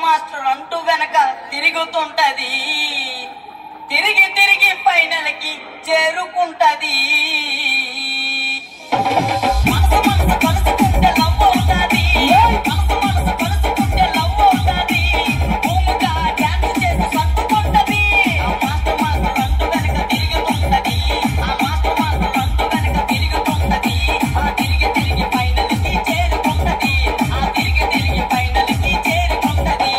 Master అంటూ వెనక తిరుగుతుంటది, తిరిగి తిరిగి ఫైనల్ కి చేరుకుంటది. మనసు మనసు కలుసుకుంటే లవ్ అవుతాది, మనసు మనసు కలుసుకుంటే లవ్ అవుతాది. భూమిగా డాన్స్ చేసి సర్దుకుంటది. ఆ మాస్టర్ మాస్టర్ అంటూ వెనక తిరుగుతుంటది, ఆ మాస్టర్ మాస్టర్ అంటూ వెనక తిరుగుతుంటది. ఆ తిరిగి తిరిగి ఫైనల్ కి చేరుకుంటది, ఆ తిరిగి తిరిగి ఫైనల్ కి చేరుకుంటది.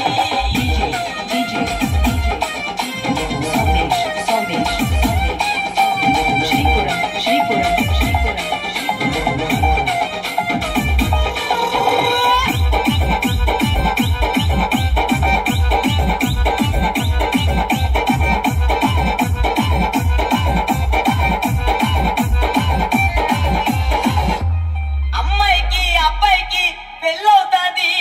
అమ్మాయికి అబ్బాయికి పెళ్ళవుతాది.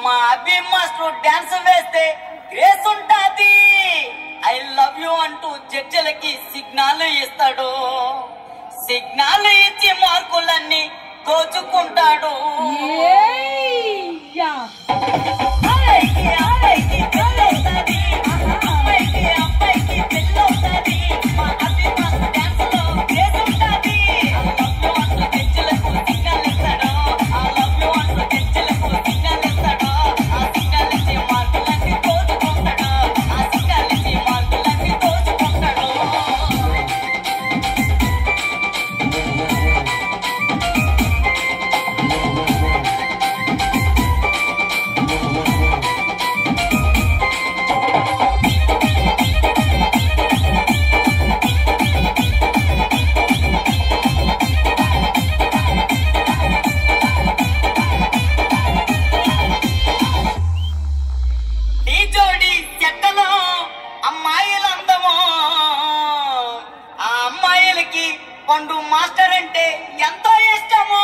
మా అభి మాస్టర్ డాన్స్ వేస్తే గ్రేస్ ఉంటాది. ఐ లవ్ యూ అంటూ జడ్జిలకి సిగ్నల్ ఇస్తాడు, సిగ్నల్ ఇచ్చి మార్కులన్నీ దోచుకుంటాడు. అమ్మాయికి అబ్బాయికి పెళ్ళవుతాది, అమ్మాయికి అబ్బాయికి పెళ్ళవుతాది. మా అభి మాస్టర్ డాన్స్ లో గ్రేస్ ఉంటాది. ఈ జోడి చెట్టలో అమ్మాయిలందమో, ఆ అమ్మాయిలకి పండు మాస్టర్ అంటే ఎంతో ఇష్టము.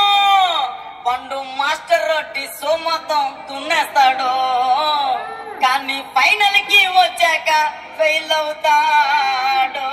పండు మాస్టర్ రొట్టి సో మొత్తం తున్నేస్తాడు, కానీ ఫైనల్ కి వచ్చాక ఫెయిల్ అవుతాడు.